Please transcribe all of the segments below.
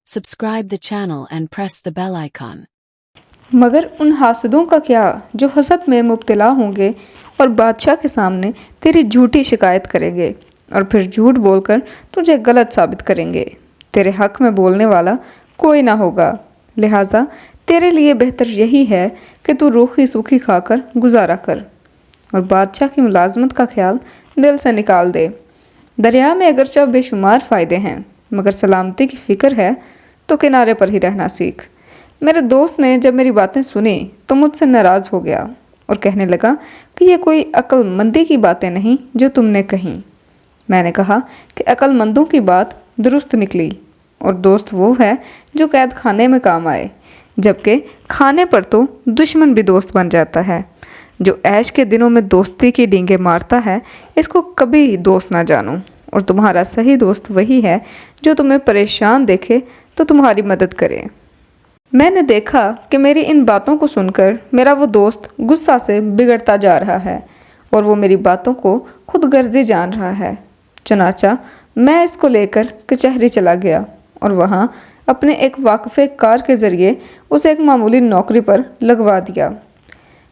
subscribe the channel and press the bell icon. मगर उन हासिदों का क्या जो हसद में मुब्तला होंगे और बादशाह के सामने तेरी झूठी शिकायत करेंगे और फिर झूठ बोलकर तुझे गलत साबित करेंगे। तेरे हक़ में बोलने वाला कोई ना होगा, लिहाजा तेरे लिए बेहतर यही है कि तू रूखी सूखी खाकर गुजारा कर और बादशाह की मुलाजमत का ख्याल दिल से निकाल दे। दरिया में अगरचे बेशुमार फ़ायदे हैं, मगर सलामती की फ़िक्र है तो किनारे पर ही रहना सीख। मेरे दोस्त ने जब मेरी बातें सुनी तो मुझसे नाराज़ हो गया और कहने लगा कि ये कोई अक्लमंदी की बातें नहीं जो तुमने कहीं। मैंने कहा कि अक्लमंदों की बात दुरुस्त निकली और दोस्त वो है जो कैद खाने में काम आए, जबकि खाने पर तो दुश्मन भी दोस्त बन जाता है। जो ऐश के दिनों में दोस्ती की डींगे मारता है, इसको कभी दोस्त ना जानो, और तुम्हारा सही दोस्त वही है जो तुम्हें परेशान देखे तो तुम्हारी मदद करे। मैंने देखा कि मेरी इन बातों को सुनकर मेरा वो दोस्त गुस्सा से बिगड़ता जा रहा है और वो मेरी बातों को खुद गर्जी जान रहा है। चुनाचा मैं इसको लेकर कचहरी चला गया और वहाँ अपने एक वाकफ़े कार के ज़रिए उसे एक मामूली नौकरी पर लगवा दिया।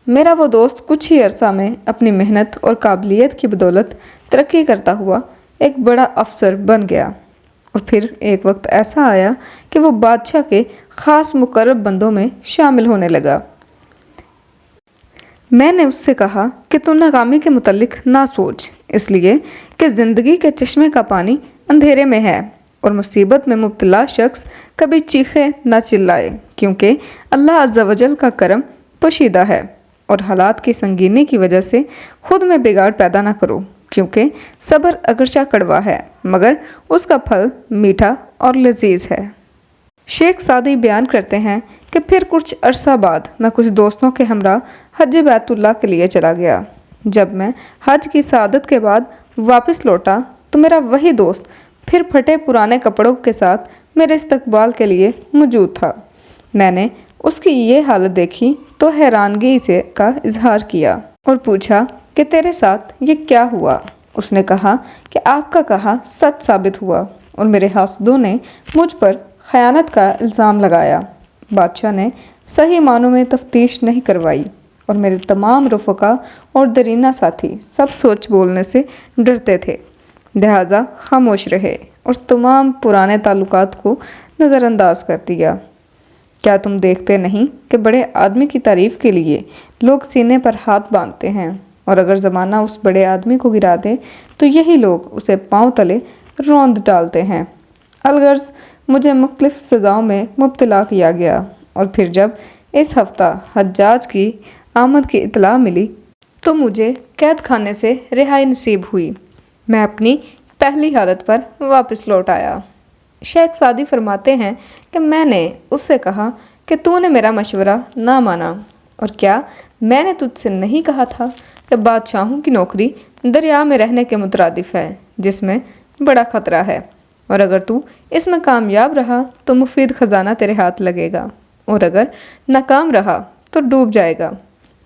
मेरा वो दोस्त कुछ ही अरसा में अपनी मेहनत और काबिलियत की बदौलत तरक्की करता हुआ एक बड़ा अफसर बन गया और फिर एक वक्त ऐसा आया कि वो बादशाह के ख़ास मुकर्रब बंदों में शामिल होने लगा। मैंने उससे कहा कि तू नाकामी के मुतल्लिक ना सोच, इसलिए कि ज़िंदगी के चश्मे का पानी अंधेरे में है और मुसीबत में मुब्तला शख्स कभी चीखे ना चिल्लाए, क्योंकि अल्लाह अज़्ज़ा वजल का करम पोशीदा है और हालात की संगीनी की वजह से खुद में बिगाड़ पैदा ना करो, क्योंकि सब्र अगरचा कड़वा है मगर उसका फल मीठा और लजीज है। शेख सादी बयान करते हैं कि फिर कुछ अरसा बाद मैं कुछ दोस्तों के हमरा हज बैतुल्लाह के लिए चला गया। जब मैं हज की सआदत के बाद वापस लौटा तो मेरा वही दोस्त फिर फटे पुराने कपड़ों के साथ मेरे इस्तकबाल के लिए मौजूद था। मैंने उसकी ये हालत देखी तो हैरानगी से का इजहार किया और पूछा कि तेरे साथ ये क्या हुआ। उसने कहा कि आपका कहा सच साबित हुआ और मेरे हासदों ने मुझ पर खयानत का इल्ज़ाम लगाया। बादशाह ने सही मानों में तफ्तीश नहीं करवाई और मेरे तमाम रफ़क़ा और दरीना साथी सब सोच बोलने से डरते थे, लिहाजा खामोश रहे और तमाम पुराने ताल्लुकात को नज़रअंदाज कर दिया। क्या तुम देखते नहीं कि बड़े आदमी की तारीफ़ के लिए लोग सीने पर हाथ बांधते हैं और अगर ज़माना उस बड़े आदमी को गिरा दे तो यही लोग उसे पांव तले रौंद डालते हैं। अलगर्ज़ मुझे मुख्तलिफ़ सज़ाओं में मुब्तला किया गया और फिर जब इस हफ़्ता हज्जाज की आमद की इत्तला मिली तो मुझे कैद खाने से रिहाई नसीब हुई। मैं अपनी पहली हालत पर वापस लौट आया। शेख सादी फरमाते हैं कि मैंने उससे कहा कि तूने मेरा मशवरा ना माना, और क्या मैंने तुझसे नहीं कहा था कि बादशाहों की नौकरी दरिया में रहने के मुतरादिफ है जिसमें बड़ा ख़तरा है, और अगर तू इसमें कामयाब रहा तो मुफीद ख़जाना तेरे हाथ लगेगा और अगर नाकाम रहा तो डूब जाएगा।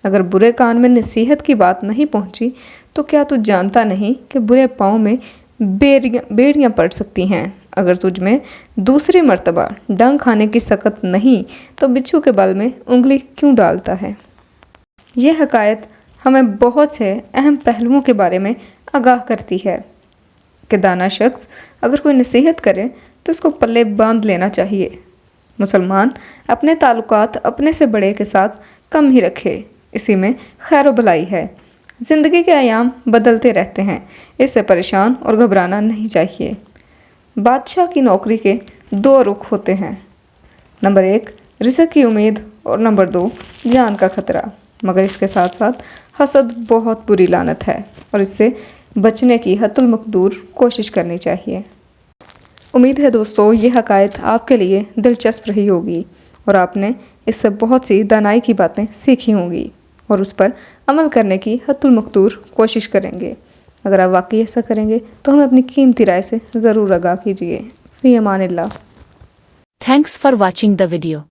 अगर बुरे कान में नसीहत की बात नहीं पहुंची तो क्या तू जानता नहीं कि बुरे पाँव में बेड़ियाँ पड़ सकती हैं। अगर तुझ में दूसरी मर्तबा डंग खाने की सकत नहीं तो बिच्छू के बल में उंगली क्यों डालता है। ये हकायत हमें बहुत से अहम पहलुओं के बारे में आगाह करती है कि दाना शख्स अगर कोई नसीहत करे तो उसको पल्ले बांध लेना चाहिए। मुसलमान अपने ताल्लुकात अपने से बड़े के साथ कम ही रखे, इसी में खैर व भलाई है। ज़िंदगी के आयाम बदलते रहते हैं, इससे परेशान और घबराना नहीं चाहिए। बादशाह की नौकरी के दो रुख होते हैं, नंबर 1 रिज़्क़ की उम्मीद और नंबर 2 जान का ख़तरा, मगर इसके साथ साथ हसद बहुत बुरी लानत है और इससे बचने की हतुल मकदूर कोशिश करनी चाहिए। उम्मीद है दोस्तों ये हकायत आपके लिए दिलचस्प रही होगी और आपने इससे बहुत सी दानाई की बातें सीखी होंगी और उस पर अमल करने की हतुल मकदूर कोशिश करेंगे। अगर आप वाकई ऐसा करेंगे तो हमें अपनी कीमती राय से ज़रूर आगाह कीजिए। फ़ी अमानिल्लाह। Thanks for watching the video.